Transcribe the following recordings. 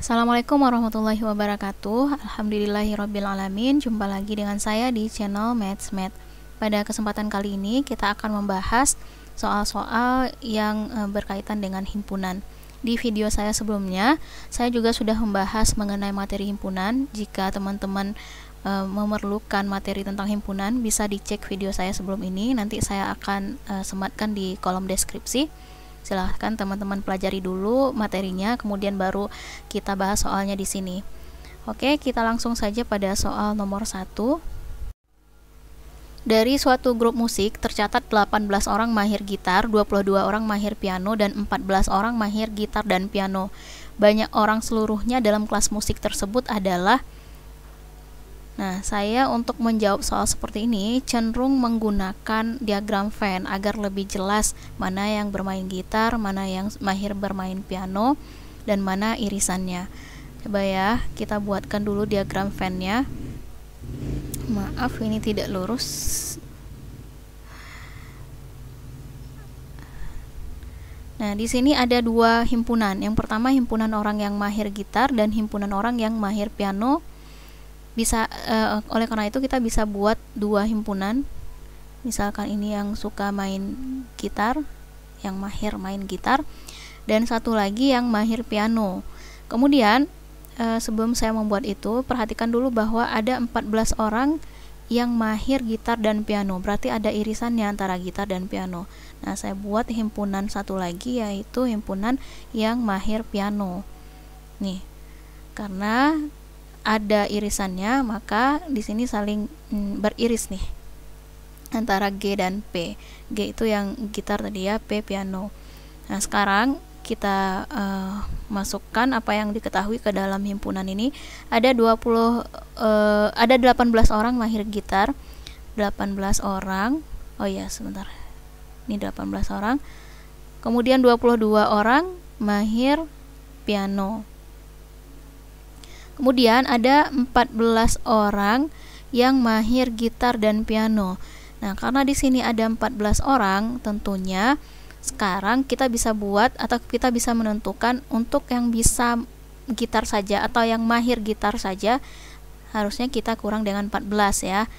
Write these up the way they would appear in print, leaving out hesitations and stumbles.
Assalamualaikum warahmatullahi wabarakatuh. Alhamdulillahirrabbilalamin. Jumpa lagi dengan saya di channel Mathsmed. Pada kesempatan kali ini kita akan membahas soal-soal yang berkaitan dengan himpunan. Di video saya sebelumnya, saya juga sudah membahas mengenai materi himpunan. Jika teman-teman memerlukan materi tentang himpunan, bisa dicek video saya sebelum ini. Nanti saya akan sematkan di kolom deskripsi. Silahkan teman-teman pelajari dulu materinya, kemudian baru kita bahas soalnya di sini. Oke, kita langsung saja pada soal nomor 1. Dari suatu grup musik tercatat 18 orang mahir gitar, 22 orang mahir piano, dan 14 orang mahir gitar dan piano. Banyak orang seluruhnya dalam kelas musik tersebut adalah... Nah, saya untuk menjawab soal seperti ini cenderung menggunakan diagram Venn agar lebih jelas mana yang bermain gitar, mana yang mahir bermain piano, dan mana irisannya. Coba ya, kita buatkan dulu diagram Venn-nya. Maaf, ini tidak lurus. Nah, di sini ada dua himpunan. Yang pertama himpunan orang yang mahir gitar dan himpunan orang yang mahir piano. Bisa oleh karena itu kita bisa buat dua himpunan. Misalkan ini yang suka main gitar, yang mahir main gitar, dan satu lagi yang mahir piano. Kemudian sebelum saya membuat itu, perhatikan dulu bahwa ada 14 orang yang mahir gitar dan piano. Berarti ada irisannya antara gitar dan piano. Nah, saya buat himpunan satu lagi, yaitu himpunan yang mahir piano. Nih, karena ada irisannya, maka di sini saling beriris nih antara G dan P. G itu yang gitar tadi ya, P piano. Nah, sekarang kita masukkan apa yang diketahui ke dalam himpunan ini. Ada 18 orang mahir gitar, 18 orang. Oh ya, sebentar. Ini 18 orang. Kemudian 22 orang mahir piano. Kemudian ada 14 orang yang mahir gitar dan piano. Nah, karena di sini ada 14 orang, tentunya sekarang kita bisa buat atau kita bisa menentukan untuk yang bisa gitar saja atau yang mahir gitar saja, harusnya kita kurang dengan 14 ya.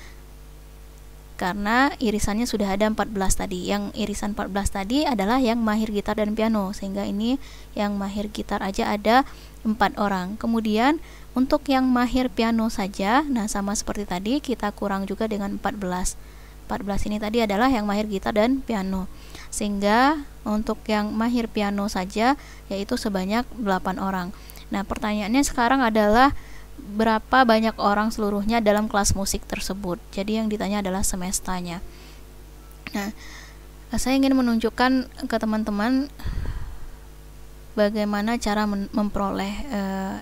Karena irisannya sudah ada 14 tadi. Yang irisan 14 tadi adalah yang mahir gitar dan piano, sehingga ini yang mahir gitar aja ada 4 orang. Kemudian untuk yang mahir piano saja, nah sama seperti tadi, kita kurang juga dengan 14. 14 ini tadi adalah yang mahir gitar dan piano. Sehingga untuk yang mahir piano saja yaitu sebanyak 8 orang. Nah, pertanyaannya sekarang adalah berapa banyak orang seluruhnya dalam kelas musik tersebut. Jadi yang ditanya adalah semestanya. Nah, saya ingin menunjukkan ke teman-teman bagaimana cara memperoleh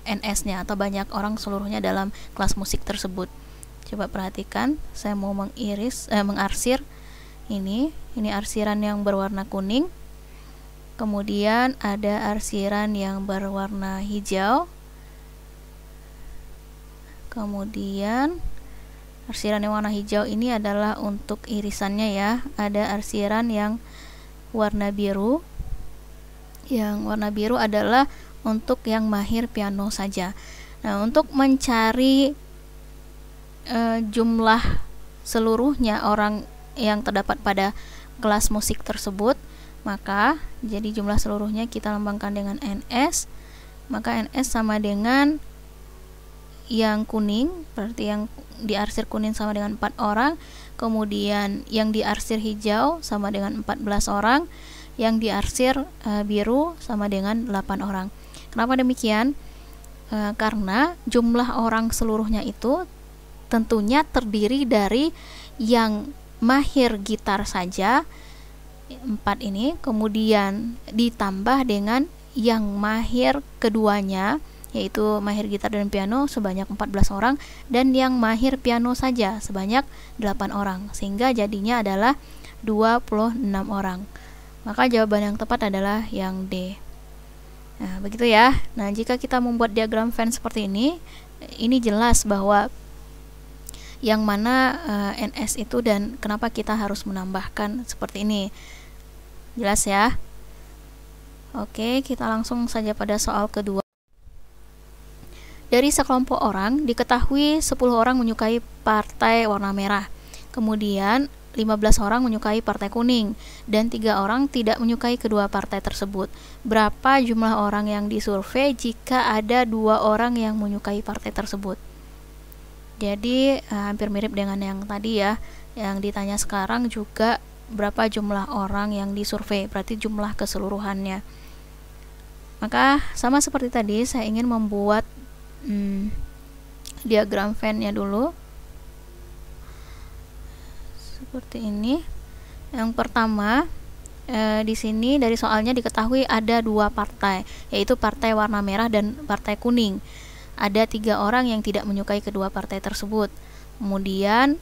NS-nya atau banyak orang seluruhnya dalam kelas musik tersebut. Coba perhatikan, saya mau mengarsir ini arsiran yang berwarna kuning. Kemudian ada arsiran yang berwarna hijau. Kemudian arsiran yang warna hijau ini adalah untuk irisannya ya. Ada arsiran yang warna biru. Yang warna biru adalah untuk yang mahir piano saja. Nah, untuk mencari jumlah seluruhnya orang yang terdapat pada kelas musik tersebut, maka jadi jumlah seluruhnya kita lambangkan dengan NS. Maka NS sama dengan yang kuning, berarti yang diarsir kuning sama dengan 4 orang. Kemudian yang diarsir hijau sama dengan 14 orang. Yang diarsir biru sama dengan 8 orang. Kenapa demikian? Karena jumlah orang seluruhnya itu tentunya terdiri dari yang mahir gitar saja 4 ini, kemudian ditambah dengan yang mahir keduanya, yaitu mahir gitar dan piano sebanyak 14 orang, dan yang mahir piano saja sebanyak 8 orang, sehingga jadinya adalah 26 orang. Maka jawaban yang tepat adalah yang D. Nah, begitu ya. Nah, jika kita membuat diagram Venn seperti ini jelas bahwa yang mana NS itu dan kenapa kita harus menambahkan seperti ini. Jelas ya? Oke, kita langsung saja pada soal kedua. Dari sekelompok orang diketahui 10 orang menyukai partai warna merah. Kemudian 15 orang menyukai partai kuning dan 3 orang tidak menyukai kedua partai tersebut. Berapa jumlah orang yang disurvei jika ada 2 orang yang menyukai partai tersebut? Jadi hampir mirip dengan yang tadi ya. Yang ditanya sekarang juga berapa jumlah orang yang disurvei, berarti jumlah keseluruhannya. Maka sama seperti tadi, saya ingin membuat diagram Venn-nya dulu. Seperti ini. Yang pertama, di sini dari soalnya diketahui ada 2 partai, yaitu partai warna merah dan partai kuning. Ada 3 orang yang tidak menyukai kedua partai tersebut. Kemudian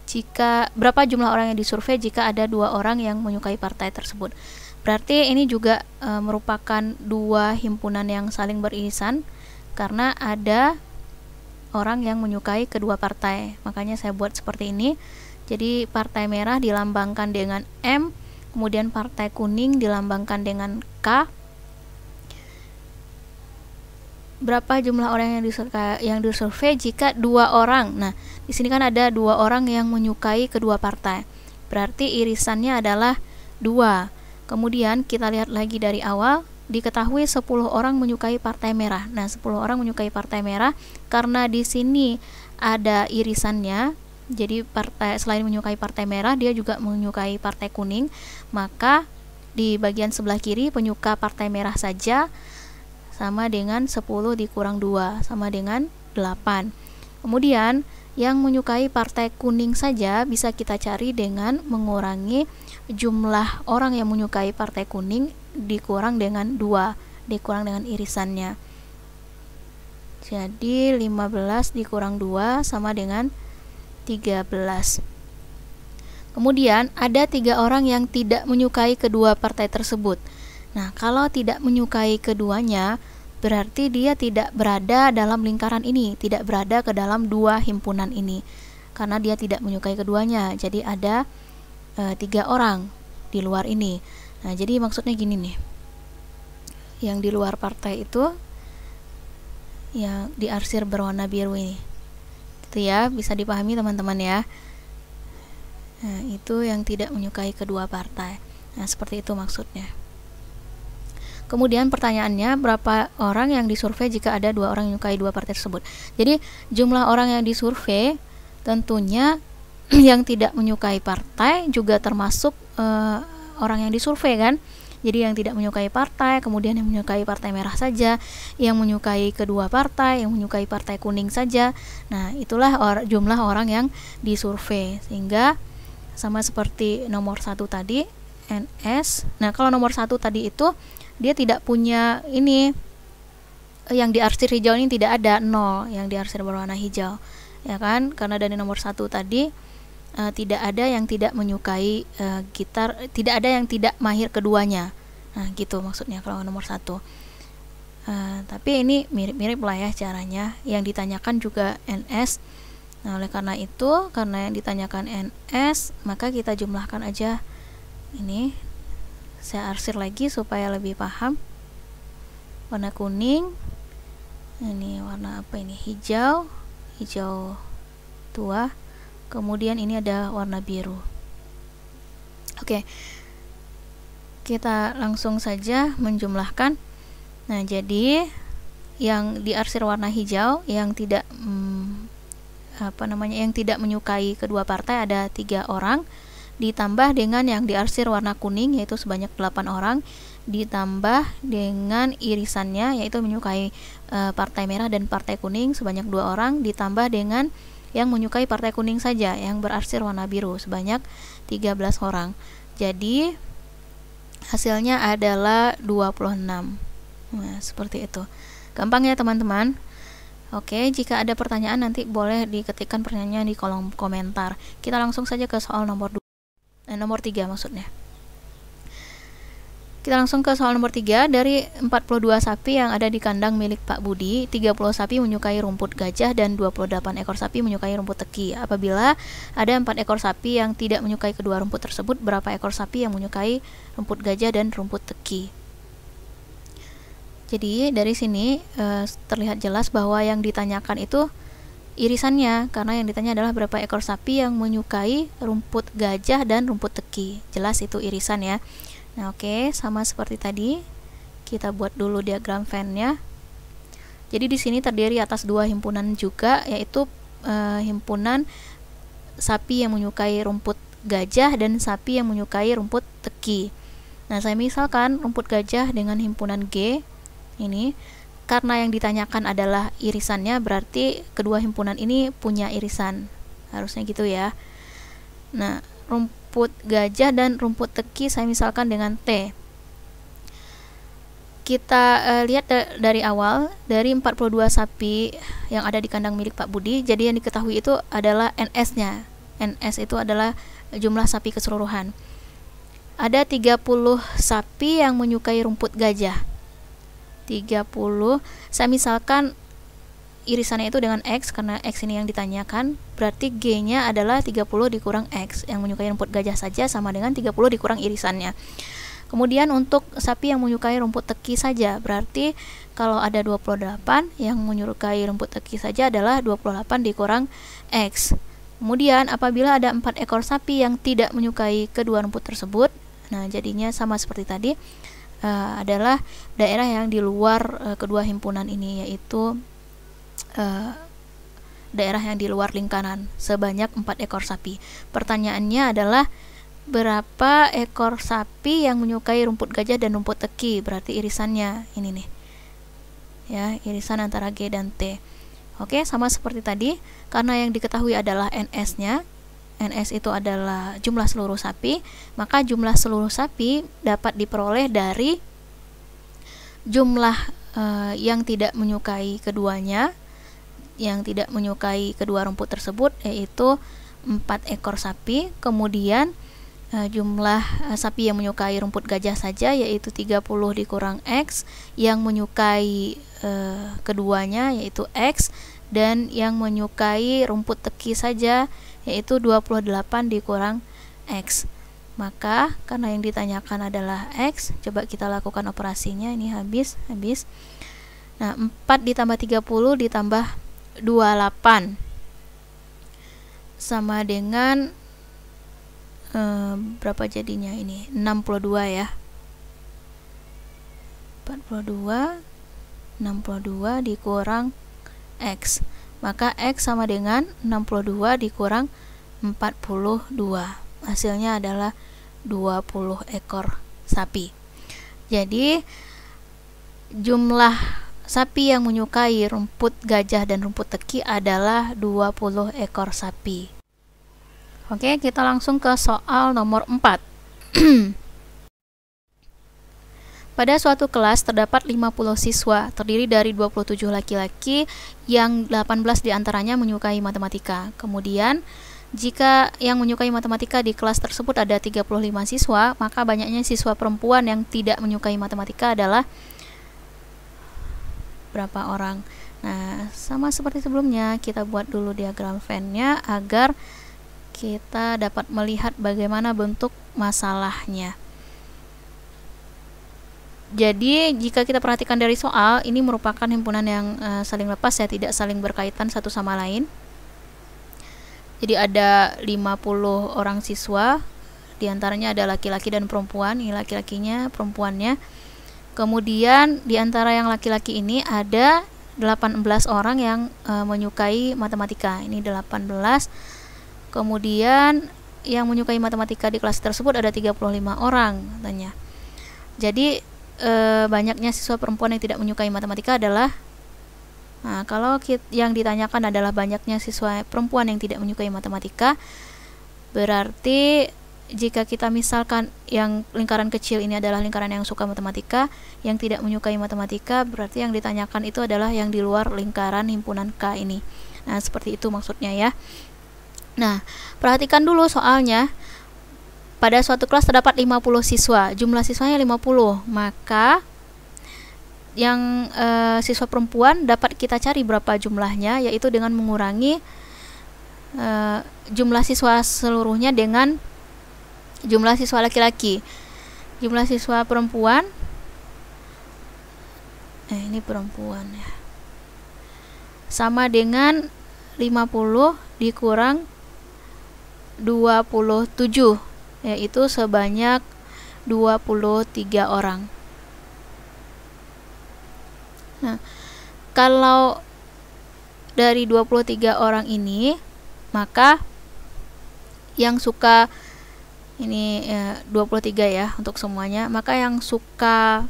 jika berapa jumlah orang yang disurvei jika ada 2 orang yang menyukai partai tersebut. Berarti ini juga merupakan 2 himpunan yang saling beririsan karena ada orang yang menyukai kedua partai. Makanya saya buat seperti ini. Jadi partai merah dilambangkan dengan M, kemudian partai kuning dilambangkan dengan K. Berapa jumlah orang yang disurvei jika 2 orang? Nah, di sini kan ada 2 orang yang menyukai kedua partai. Berarti irisannya adalah 2. Kemudian kita lihat lagi dari awal, diketahui 10 orang menyukai partai merah. Nah, 10 orang menyukai partai merah karena di sini ada irisannya. Jadi selain menyukai partai merah, dia juga menyukai partai kuning. Maka di bagian sebelah kiri penyuka partai merah saja sama dengan 10 dikurang 2 sama dengan 8. Kemudian yang menyukai partai kuning saja bisa kita cari dengan mengurangi jumlah orang yang menyukai partai kuning dikurang dengan 2, dikurang dengan irisannya. Jadi 15 dikurang 2 sama dengan 13. Kemudian ada 3 orang yang tidak menyukai kedua partai tersebut. Nah, kalau tidak menyukai keduanya, berarti dia tidak berada dalam lingkaran ini, tidak berada ke dalam 2 himpunan ini, karena dia tidak menyukai keduanya. Jadi ada 3 orang di luar ini. Nah, jadi maksudnya gini nih, yang di luar partai itu yang diarsir berwarna biru ini, itu ya, bisa dipahami teman-teman ya. Nah, itu yang tidak menyukai kedua partai. Nah, seperti itu maksudnya. Kemudian pertanyaannya, berapa orang yang disurvei jika ada 2 orang yang menyukai 2 partai tersebut? Jadi jumlah orang yang disurvei tentunya yang tidak menyukai partai juga termasuk orang yang disurvei kan. Jadi yang tidak menyukai partai, kemudian yang menyukai partai merah saja, yang menyukai kedua partai, yang menyukai partai kuning saja. Nah, itulah jumlah orang yang disurvei. Sehingga sama seperti nomor 1 tadi, NS. Nah, kalau nomor 1 tadi itu dia tidak punya ini, yang diarsir hijau ini tidak ada, 0 yang diarsir berwarna hijau, ya kan? Karena dari nomor 1 tadi tidak ada yang tidak menyukai gitar, tidak ada yang tidak mahir keduanya. Nah, gitu maksudnya kalau nomor 1. Tapi ini mirip-mirip lah ya caranya. Yang ditanyakan juga NS. Nah, oleh karena itu, karena yang ditanyakan NS, maka kita jumlahkan aja ini. Saya arsir lagi supaya lebih paham. Warna kuning, ini warna apa ini? Hijau tua. Kemudian ini ada warna biru. Oke, kita langsung saja menjumlahkan. Nah, jadi yang diarsir warna hijau, yang tidak yang tidak menyukai kedua partai ada 3 orang, ditambah dengan yang diarsir warna kuning yaitu sebanyak 8 orang, ditambah dengan irisannya yaitu menyukai partai merah dan partai kuning sebanyak 2 orang, ditambah dengan yang menyukai partai kuning saja yang berarsir warna biru sebanyak 13 orang. Jadi hasilnya adalah 26. Nah, seperti itu. Gampang ya teman-teman. Oke, jika ada pertanyaan nanti boleh diketikkan pertanyaan di kolom komentar. Kita langsung saja ke soal nomor 3 maksudnya. Kita langsung ke soal nomor 3. Dari 42 sapi yang ada di kandang milik Pak Budi, 30 sapi menyukai rumput gajah dan 28 ekor sapi menyukai rumput teki. Apabila ada 4 ekor sapi yang tidak menyukai kedua rumput tersebut, berapa ekor sapi yang menyukai rumput gajah dan rumput teki? Jadi dari sini terlihat jelas bahwa yang ditanyakan itu irisannya, karena yang ditanya adalah berapa ekor sapi yang menyukai rumput gajah dan rumput teki. Jelas itu irisan ya. Nah, oke, sama seperti tadi, kita buat dulu diagram Venn-nya. Jadi di sini terdiri atas dua himpunan juga, yaitu himpunan sapi yang menyukai rumput gajah dan sapi yang menyukai rumput teki. Nah, saya misalkan rumput gajah dengan himpunan G ini. Karena yang ditanyakan adalah irisannya, berarti kedua himpunan ini punya irisan. Harusnya gitu ya. Nah, rumput gajah dan rumput teki saya misalkan dengan T. Kita lihat dari awal, dari 42 sapi yang ada di kandang milik Pak Budi, jadi yang diketahui itu adalah NS-nya. NS itu adalah jumlah sapi keseluruhan. Ada 30 sapi yang menyukai rumput gajah. 30, saya misalkan irisannya itu dengan X, karena X ini yang ditanyakan, berarti G-nya adalah 30 dikurang X, yang menyukai rumput gajah saja sama dengan 30 dikurang irisannya. Kemudian untuk sapi yang menyukai rumput teki saja, berarti kalau ada 28, yang menyukai rumput teki saja adalah 28 dikurang X. Kemudian apabila ada 4 ekor sapi yang tidak menyukai kedua rumput tersebut, nah jadinya sama seperti tadi, adalah daerah yang di luar kedua himpunan ini, yaitu daerah yang di luar lingkaran sebanyak 4 ekor sapi. Pertanyaannya adalah berapa ekor sapi yang menyukai rumput gajah dan rumput teki, berarti irisannya ini nih ya, irisan antara G dan T. Oke, sama seperti tadi, karena yang diketahui adalah NS-nya, NS itu adalah jumlah seluruh sapi, maka jumlah seluruh sapi dapat diperoleh dari jumlah yang tidak menyukai keduanya, yang tidak menyukai kedua rumput tersebut, yaitu 4 ekor sapi. Kemudian jumlah sapi yang menyukai rumput gajah saja, yaitu 30 dikurang X, yang menyukai keduanya yaitu X, dan yang menyukai rumput teki saja yaitu 28 dikurang X. Maka karena yang ditanyakan adalah X, coba kita lakukan operasinya. Ini habis. Nah, 4 ditambah 30 ditambah 28 sama dengan berapa jadinya ini? 62 ya. 42 62 dikurang X, maka X sama dengan 62 dikurang 42, hasilnya adalah 20 ekor sapi. Jadi jumlah sapi yang menyukai rumput gajah dan rumput teki adalah 20 ekor sapi. Oke, kita langsung ke soal nomor 4. Pada suatu kelas terdapat 50 siswa, terdiri dari 27 laki-laki yang 18 diantaranya menyukai matematika. Kemudian, jika yang menyukai matematika di kelas tersebut ada 35 siswa, maka banyaknya siswa perempuan yang tidak menyukai matematika adalah berapa orang? Nah, sama seperti sebelumnya, kita buat dulu diagram Venn-nya agar kita dapat melihat bagaimana bentuk masalahnya. Jadi jika kita perhatikan dari soal, ini merupakan himpunan yang saling lepas ya, tidak saling berkaitan satu sama lain. Jadi ada 50 orang siswa, diantaranya ada laki-laki dan perempuan, ini laki-lakinya, perempuannya. Kemudian diantara yang laki-laki ini ada 18 orang yang menyukai matematika, ini 18. Kemudian yang menyukai matematika di kelas tersebut ada 35 orang katanya. Jadi banyaknya siswa perempuan yang tidak menyukai matematika adalah, nah, kalau yang ditanyakan adalah banyaknya siswa perempuan yang tidak menyukai matematika, berarti jika kita misalkan yang lingkaran kecil ini adalah lingkaran yang suka matematika, yang tidak menyukai matematika, berarti yang ditanyakan itu adalah yang di luar lingkaran himpunan K ini. Nah, seperti itu maksudnya ya. Nah, perhatikan dulu soalnya. Pada suatu kelas terdapat 50 siswa, jumlah siswanya 50, maka yang siswa perempuan dapat kita cari berapa jumlahnya, yaitu dengan mengurangi jumlah siswa seluruhnya dengan jumlah siswa laki-laki. Jumlah siswa perempuan ini perempuan ya, sama dengan 50 dikurang 27, yaitu sebanyak 23 orang. Nah, kalau dari 23 orang ini, maka yang suka ini 23 ya untuk semuanya, maka yang suka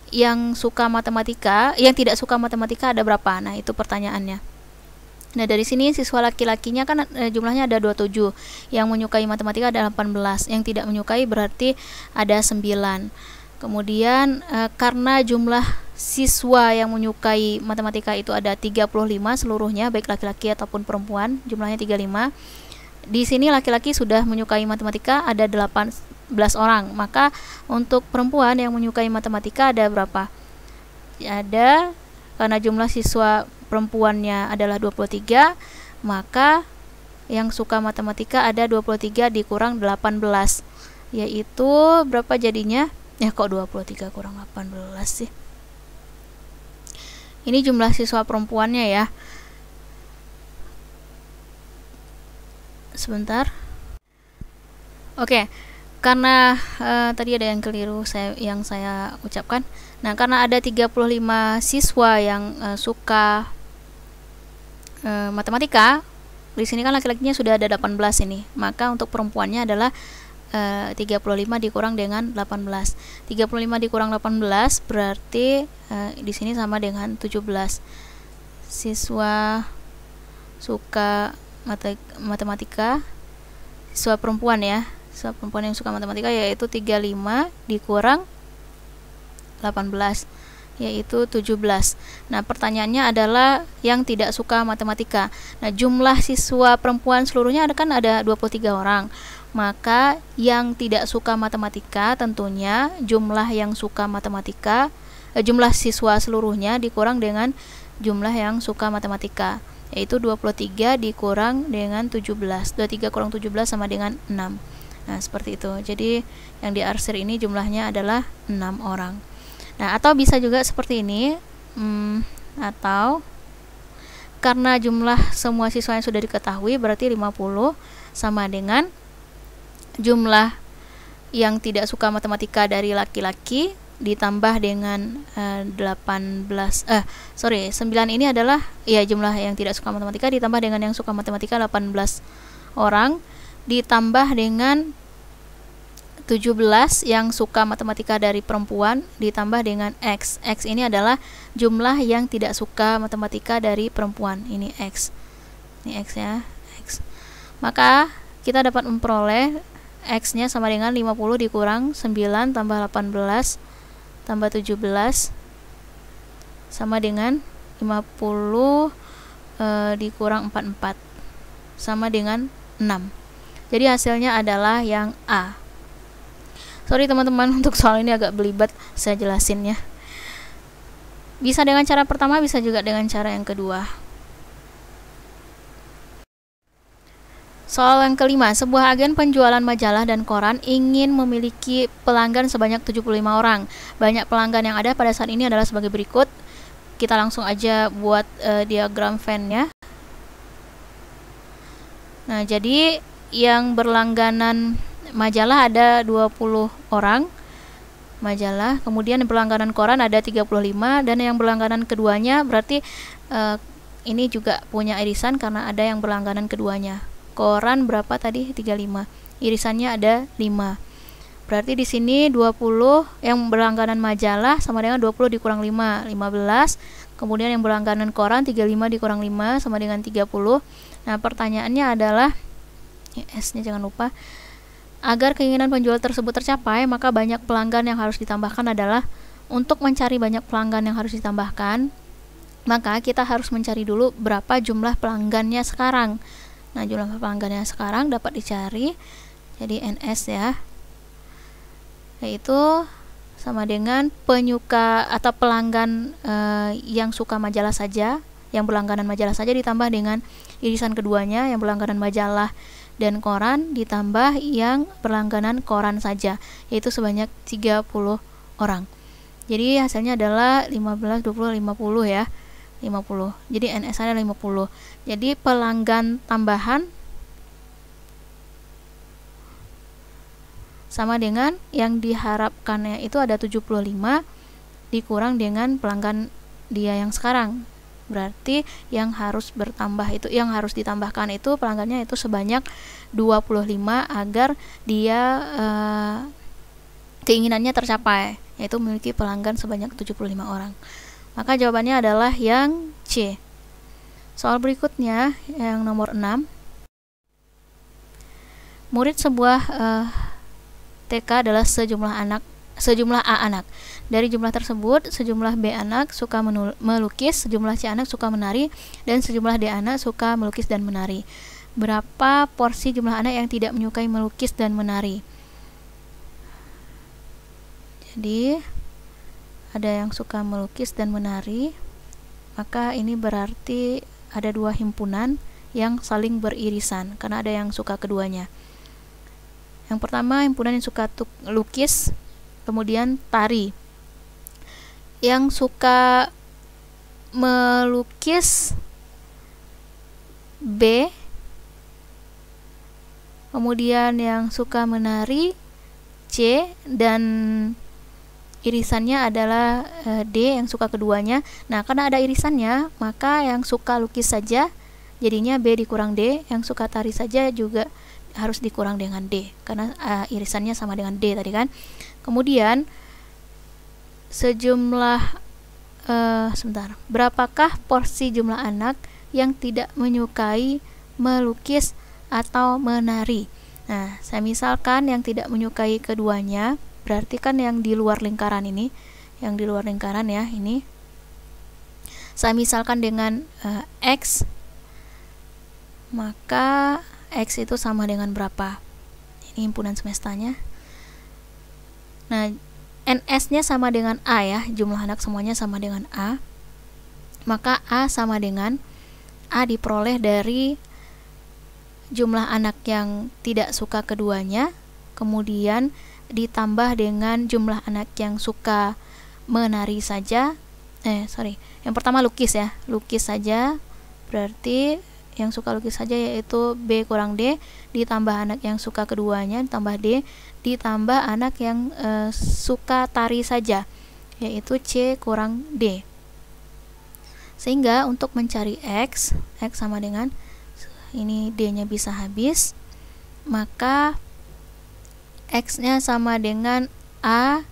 yang suka matematika, yang tidak suka matematika ada berapa? Nah, itu pertanyaannya. Nah, dari sini siswa laki-lakinya kan jumlahnya ada 27, yang menyukai matematika ada 18, yang tidak menyukai berarti ada 9. Kemudian karena jumlah siswa yang menyukai matematika itu ada 35 seluruhnya, baik laki-laki ataupun perempuan, jumlahnya 35. Di sini laki-laki sudah menyukai matematika ada 18 orang, maka untuk perempuan yang menyukai matematika ada berapa? Ada, karena jumlah siswa perempuannya adalah 23, maka yang suka matematika ada 23 dikurang 18, yaitu berapa jadinya? Ya kok 23 kurang 18 sih? Ini jumlah siswa perempuannya ya. Sebentar. Oke, karena tadi ada yang keliru yang saya ucapkan. Nah, karena ada 35 siswa yang suka matematika, di sini kan laki-lakinya sudah ada 18 ini. Maka untuk perempuannya adalah 35 dikurang dengan 18. 35 dikurang 18 berarti di sini sama dengan 17. Siswa suka matematika, siswa perempuan ya, siswa perempuan yang suka matematika yaitu 35 dikurang 18, yaitu 17. Nah, pertanyaannya adalah yang tidak suka matematika. Nah, jumlah siswa perempuan seluruhnya ada 23 orang. Maka yang tidak suka matematika tentunya jumlah yang suka matematika, jumlah siswa seluruhnya dikurang dengan jumlah yang suka matematika, yaitu 23 dikurang dengan 17. 23 kurang 17 sama dengan 6. Nah, seperti itu. Jadi yang diarsir ini jumlahnya adalah 6 orang. Nah, atau bisa juga seperti ini, atau karena jumlah semua siswa yang sudah diketahui berarti 50 sama dengan jumlah yang tidak suka matematika dari laki-laki ditambah dengan 9 ini adalah ya jumlah yang tidak suka matematika ditambah dengan yang suka matematika 18 orang ditambah dengan 17 yang suka matematika dari perempuan ditambah dengan X. X ini adalah jumlah yang tidak suka matematika dari perempuan. Ini X. Ini X ya, X. Maka kita dapat memperoleh X-nya sama dengan 50 dikurang 9 tambah 18 tambah 17 sama dengan 50 dikurang 44 sama dengan 6. Jadi hasilnya adalah yang A. Sorry teman-teman, untuk soal ini agak belibet saya jelasinnya. Bisa dengan cara pertama, bisa juga dengan cara yang kedua. Soal yang kelima, sebuah agen penjualan majalah dan koran ingin memiliki pelanggan sebanyak 75 orang. Banyak pelanggan yang ada pada saat ini adalah sebagai berikut. Kita langsung aja buat diagram Venn-nya. Nah, jadi yang berlangganan majalah ada 20 orang majalah, kemudian berlangganan koran ada 35, dan yang berlangganan keduanya berarti ini juga punya irisan karena ada yang berlangganan keduanya. Koran berapa tadi? 35. Irisannya ada 5. Berarti di sini 20 yang berlangganan majalah sama dengan 20 dikurang 5, 15. Kemudian yang berlangganan koran 35 dikurang 5 sama dengan 30. Nah, pertanyaannya adalah S-nya jangan lupa. Agar keinginan penjual tersebut tercapai, maka banyak pelanggan yang harus ditambahkan adalah untuk mencari banyak pelanggan yang harus ditambahkan, maka kita harus mencari dulu berapa jumlah pelanggannya sekarang. Nah, jumlah pelanggannya sekarang dapat dicari, jadi NS ya, yaitu sama dengan penyuka atau pelanggan yang suka majalah saja, yang berlangganan majalah saja ditambah dengan irisan keduanya yang berlangganan majalah dan koran ditambah yang berlangganan koran saja, yaitu sebanyak 30 orang. Jadi hasilnya adalah 15, 20, 50 ya. 50. Jadi NS adalah 50. Jadi pelanggan tambahan sama dengan yang diharapkannya itu ada 75 dikurang dengan pelanggan dia yang sekarang. Berarti yang harus bertambah itu, yang harus ditambahkan itu pelanggannya itu sebanyak 25 agar dia keinginannya tercapai, yaitu memiliki pelanggan sebanyak 75 orang. Maka jawabannya adalah yang C. Soal berikutnya yang nomor 6. Murid sebuah TK adalah sejumlah A anak. Dari jumlah tersebut, sejumlah B anak suka melukis, sejumlah C anak suka menari, dan sejumlah D anak suka melukis dan menari. Berapa porsi jumlah anak yang tidak menyukai melukis dan menari? Jadi ada yang suka melukis dan menari, maka ini berarti ada dua himpunan yang saling beririsan karena ada yang suka keduanya. Yang pertama himpunan yang suka lukis, kemudian tari. Yang suka melukis B, kemudian yang suka menari C, dan irisannya adalah D yang suka keduanya. Nah, karena ada irisannya, maka yang suka lukis saja jadinya B dikurang D, yang suka tari saja juga harus dikurang dengan D karena irisannya sama dengan D tadi kan. Kemudian sejumlah berapakah porsi jumlah anak yang tidak menyukai melukis atau menari? Nah, saya misalkan yang tidak menyukai keduanya, berarti kan yang di luar lingkaran ini, yang di luar lingkaran ya, ini saya misalkan dengan X, maka X itu sama dengan berapa? Ini himpunan semestanya. Nah, NS-nya sama dengan A ya, jumlah anak semuanya sama dengan A. Maka A sama dengan A diperoleh dari jumlah anak yang tidak suka keduanya, kemudian ditambah dengan jumlah anak yang suka menari saja. Yang pertama lukis ya, lukis saja, berarti yang suka lukis saja yaitu B kurang D, ditambah anak yang suka keduanya, ditambah D, ditambah anak yang suka tari saja, yaitu C kurang D. Sehingga untuk mencari X sama dengan ini, D-nya bisa habis, maka X-nya sama dengan A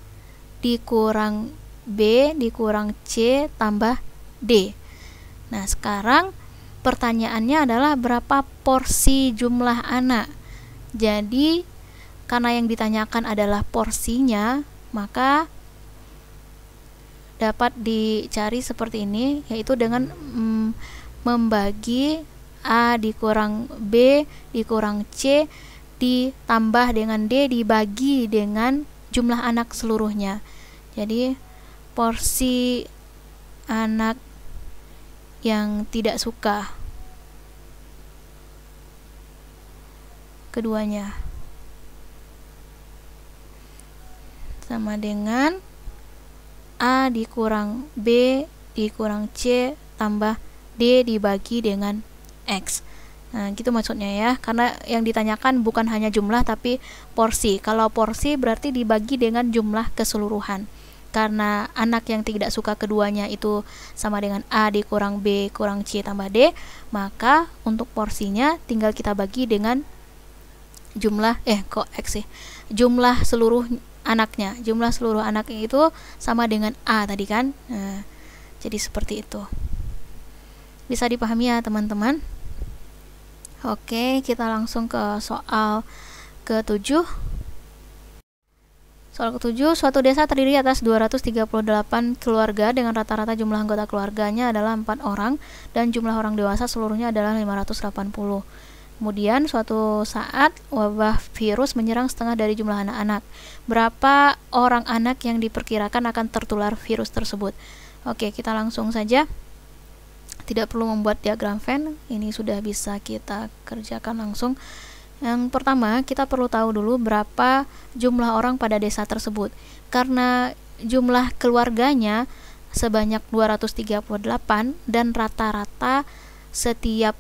dikurang B dikurang C tambah D. Nah, sekarang pertanyaannya adalah berapa porsi jumlah anak. Jadi karena yang ditanyakan adalah porsinya, maka dapat dicari seperti ini, yaitu dengan membagi A dikurang B dikurang C ditambah dengan D dibagi dengan jumlah anak seluruhnya. Jadi porsi anak yang tidak suka keduanya sama dengan A dikurang B dikurang C tambah D dibagi dengan X. Nah, gitu maksudnya ya, karena yang ditanyakan bukan hanya jumlah tapi porsi. Kalau porsi berarti dibagi dengan jumlah keseluruhan. Karena anak yang tidak suka keduanya itu sama dengan A dikurang B kurang C tambah D, maka untuk porsinya tinggal kita bagi dengan jumlah jumlah seluruh anaknya. Jumlah seluruh anaknya itu sama dengan A tadi kan. Nah, jadi seperti itu. Bisa dipahami ya teman-teman? Oke, kita langsung ke soal ke-7. Soal ke-7, suatu desa terdiri atas 238 keluarga dengan rata-rata jumlah anggota keluarganya adalah 4 orang dan jumlah orang dewasa seluruhnya adalah 580. Kemudian suatu saat wabah virus menyerang setengah dari jumlah anak-anak. Berapa orang anak yang diperkirakan akan tertular virus tersebut? Oke, kita langsung saja. Tidak perlu membuat diagram Venn, ini sudah bisa kita kerjakan langsung. Yang pertama, kita perlu tahu dulu berapa jumlah orang pada desa tersebut. Karena jumlah keluarganya sebanyak 238 dan rata-rata setiap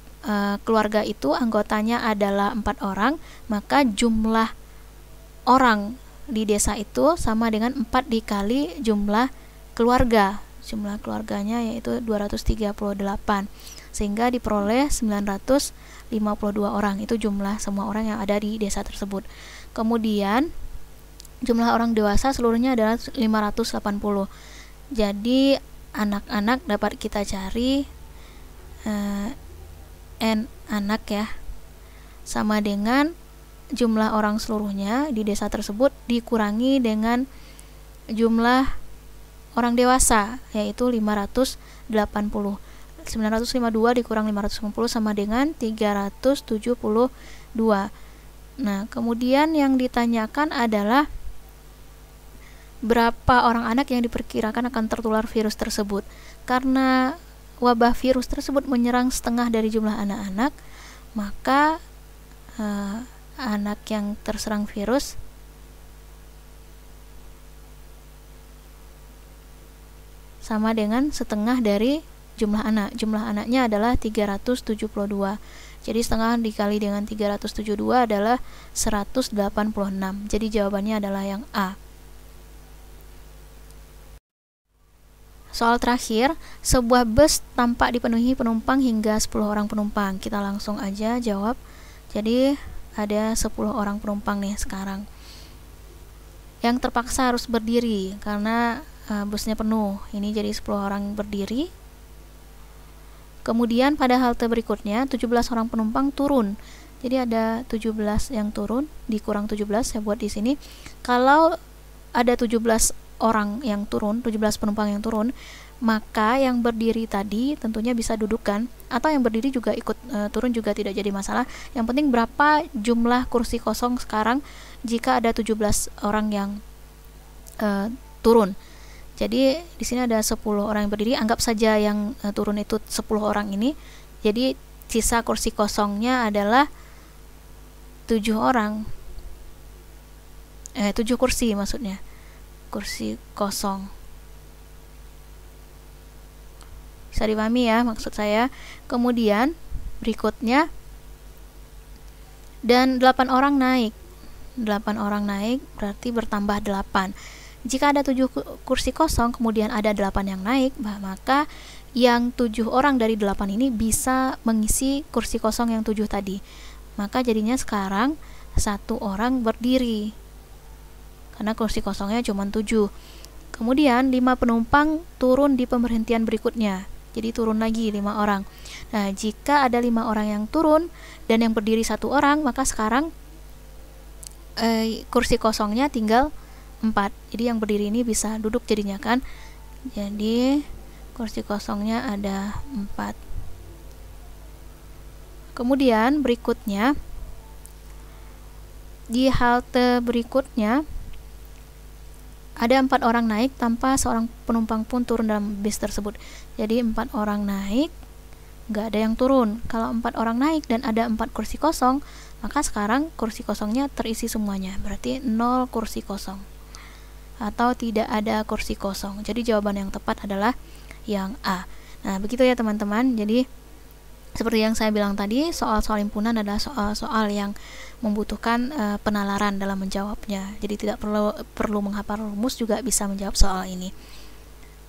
keluarga itu anggotanya adalah 4 orang, maka jumlah orang di desa itu sama dengan 4 dikali jumlah keluarga. Jumlah keluarganya yaitu 238, sehingga diperoleh 952 orang. Itu jumlah semua orang yang ada di desa tersebut. Kemudian jumlah orang dewasa seluruhnya adalah 580. Jadi anak-anak dapat kita cari N anak ya, sama dengan jumlah orang seluruhnya di desa tersebut dikurangi dengan jumlah orang dewasa, yaitu 580. 952 dikurang 550 sama dengan 372. Nah, kemudian yang ditanyakan adalah berapa orang anak yang diperkirakan akan tertular virus tersebut. Karena wabah virus tersebut menyerang setengah dari jumlah anak-anak, maka anak yang terserang virus sama dengan setengah dari jumlah anak. Jumlah anaknya adalah 372. Jadi setengah dikali dengan 372 adalah 186. Jadi jawabannya adalah yang A. Soal terakhir, sebuah bus tampak dipenuhi penumpang hingga 10 orang penumpang. Kita langsung aja jawab. Jadi ada 10 orang penumpang nih sekarang, yang terpaksa harus berdiri karena busnya penuh. Ini jadi 10 orang berdiri. Kemudian pada halte berikutnya 17 orang penumpang turun. Jadi ada 17 yang turun, dikurang 17 saya buat di sini. Kalau ada 17 orang yang turun, 17 penumpang yang turun, maka yang berdiri tadi tentunya bisa dudukkan, atau yang berdiri juga ikut turun juga tidak jadi masalah. Yang penting berapa jumlah kursi kosong sekarang jika ada 17 orang yang turun. Jadi di sini ada 10 orang yang berdiri, anggap saja yang turun itu 10 orang ini. Jadi sisa kursi kosongnya adalah 7 orang. 7 kursi maksudnya. Kursi kosong. Bisa dipahami ya maksud saya. Kemudian berikutnya dan 8 orang naik. 8 orang naik berarti bertambah 8. Jika ada 7 kursi kosong kemudian ada 8 yang naik, maka yang 7 orang dari 8 ini bisa mengisi kursi kosong yang 7 tadi. Maka jadinya sekarang 1 orang berdiri karena kursi kosongnya cuma 7. Kemudian 5 penumpang turun di pemberhentian berikutnya. Jadi turun lagi 5 orang. Nah, jika ada 5 orang yang turun dan yang berdiri 1 orang, maka sekarang kursi kosongnya tinggal 4. Jadi yang berdiri ini bisa duduk jadinya kan. Jadi kursi kosongnya ada 4. Kemudian berikutnya di halte berikutnya ada 4 orang naik tanpa seorang penumpang pun turun dalam bis tersebut. Jadi 4 orang naik, nggak ada yang turun. Kalau 4 orang naik dan ada 4 kursi kosong, maka sekarang kursi kosongnya terisi semuanya. Berarti 0 kursi kosong. Atau tidak ada kursi kosong. Jadi jawaban yang tepat adalah yang A. Nah, begitu ya teman-teman. Jadi seperti yang saya bilang tadi, soal-soal himpunan adalah soal-soal yang membutuhkan penalaran dalam menjawabnya. Jadi tidak perlu menghafal rumus juga bisa menjawab soal ini.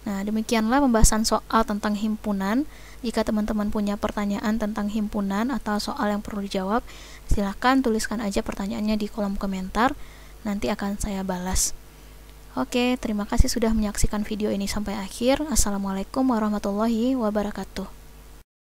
Nah, demikianlah pembahasan soal tentang himpunan. Jika teman-teman punya pertanyaan tentang himpunan atau soal yang perlu dijawab, silahkan tuliskan aja pertanyaannya di kolom komentar. Nanti akan saya balas. Oke, terima kasih sudah menyaksikan video ini sampai akhir. Assalamualaikum warahmatullahi wabarakatuh.